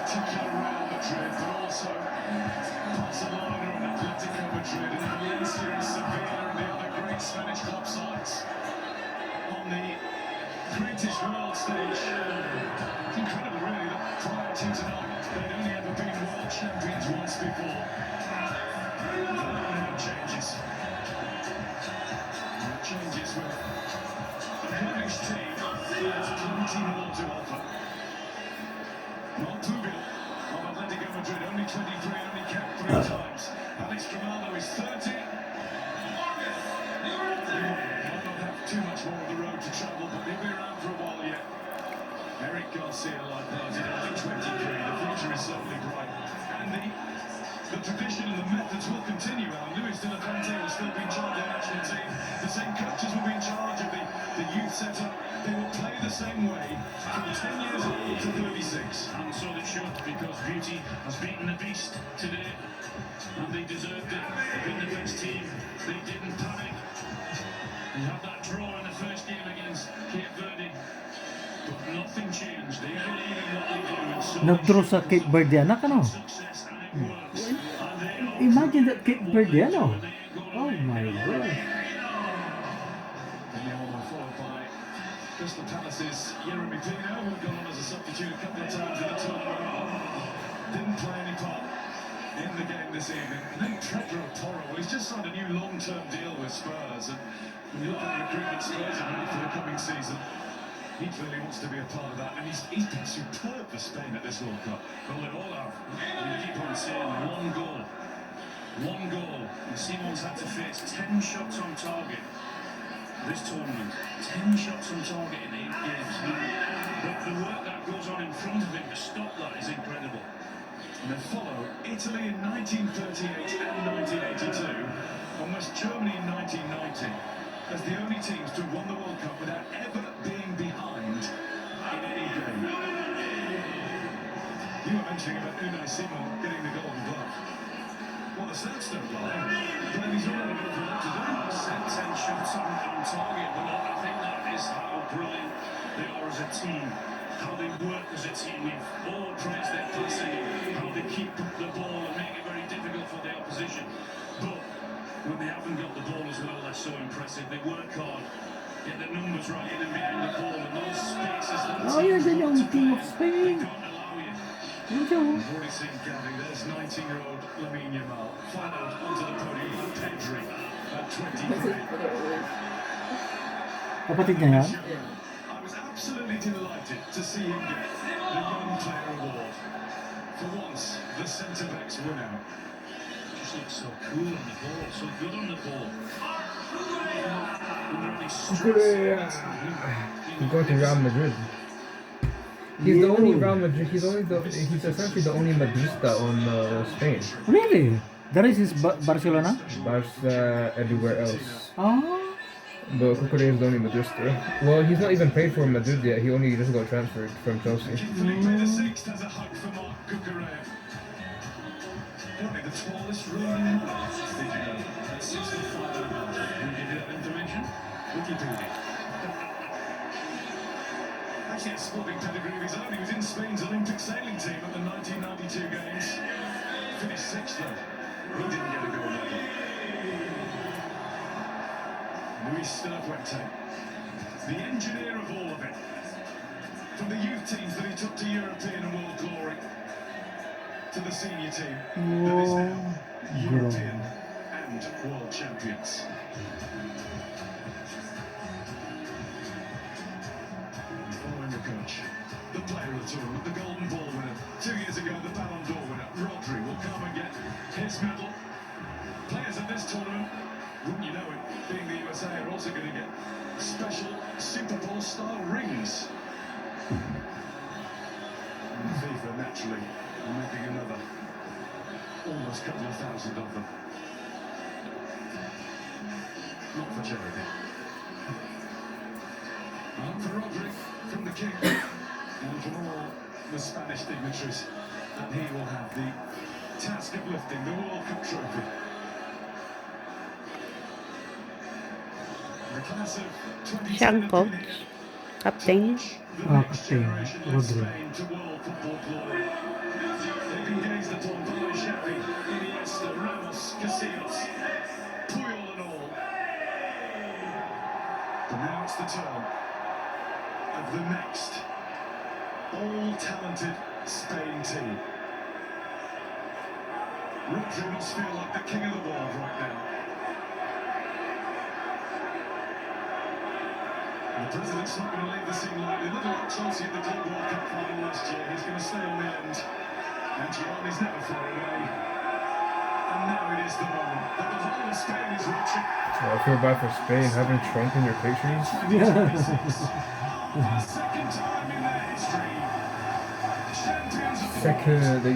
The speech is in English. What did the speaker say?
particular Real Madrid, but also Barcelona and Atletico Madrid and Valencia and Sevilla and the other great Spanish club sides on the greatest world stage. It's incredible, really, that prior to tonight, they'd only ever been world champions once before. Now changes. Changes with a Polish team that has plenty more to offer. Not Pugil of Atletico Madrid, only 23, only capped 3 times. Alex Grimaldo is 30. He might not have too much more of the road to travel, but he'll be around for a while yet. Eric Garcia light-hearted, only 23. The future is certainly bright. And the tradition and the methods will continue. Luis de la Fuente will still be in charge of the national team. The same coaches will be in charge of the youth setup. They will play the same way from 10 years old to 36. And so they should, because Beauty has beaten the beast today, and they deserved it. They've been the best team. They didn't panic. They had that draw in the first game against Cape Verde, but nothing changed. They believe in what they do, and so Nag-draw sa Cape Verde, anak, ano? success, and it works. Imagine that Cape Verde, ano? Oh my God. Followed by Crystal Palace's Yeremy Pino, who had gone on as a substitute a couple of times in the tournament. Didn't play any part in the game this evening. And then Pedro Porro, well, he's just signed a new long-term deal with Spurs. And when you look at the recruitment Spurs are ready for the coming season, he clearly wants to be a part of that. And he's been superb for Spain at this World Cup. Well, they all have. We keep on saying one goal. One goal. And Simon's had to face 10 shots on target this tournament. 10 shots on target in 8 games. But the work that goes on in front of him to stop that is incredible. And they follow Italy in 1938 and 1982, and West Germany in 1990, as the only teams to have won the World Cup without ever being behind in any game. You were mentioning about Unai Simon getting the Golden Glove. Well, the stats don't lie, but he's already got a lot to do. Set 10 shots on target, but I think that is how brilliant they are as a team. How they work as a team. We've all praised their passing, how they keep the ball and make it very difficult for the opposition. But when they haven't got the ball as well, they're so impressive. They work hard, get the numbers right in and behind the ball, and those spaces that Oh, yeah, the young team of Spain. they don't allow you. We've already seen Gabby. There's 19-year-old Lamine Yamal followed onto the podium by Pedri at 23. Kapatid niya yan? I was absolutely delighted to see him get the Young Player Award. For once, the centre-backs win out. Just looks so cool on the ball, so good on the ball. Under any stress. He's going to Real Madrid. He's the only Real Madrid. He's essentially the only Madrista on Spain. Really? The rest is Barcelona? Barca everywhere else. Oh. But Cucurella is the only Madrista. Well, he's not even played for Madrid yet. He only just got transferred from Chelsea. Felipe VI has a hug for Marc Cucurella. Probably the tallest Roman monarch, did you know? At 65 and a half. Who gave you that information? Wikipedia. Actually, a sporting pedigree of his own. He was in Spain's Olympic sailing team at the 1992 Games. Finished 6th though. He didn't get a gold medal. Luis de la Fuente, the engineer of all of it. From the youth teams that he took to European and world glory, to the senior team that is now European and world champions. Following the coach, the player of the tournament, the Golden Ball winner, 2 years ago the Ballon d'Or winner, Rodri will come and get his medal. Players at this tournament, wouldn't you know it, being the USA, are also going to get special Super Bowl style rings. And FIFA naturally making another almost couple of thousand of them. Not for charity. And for Rodri, from the king, and from all the Spanish dignitaries, and he will have the task of lifting the World Cup trophy. The class of Siya ang coach, captain. Ah, captain, Rodri. to world football glory. upon by Xavi, Iniesta, Ramos, Casillas, Puyol and all. But now it's the turn of the next all-talented Spain team. Rodri must feel like the king of the world right now. The president's not going to leave the scene lightly. Little like Chelsea at the Club World Cup final last year. He's going to stay on the end. And Gianni's never far away. And now it is the moment that the whole of Spain is watching. Oh, I feel bad for Spain having Trump in their pictures. Second time in their history. Champions of the world. Second, they get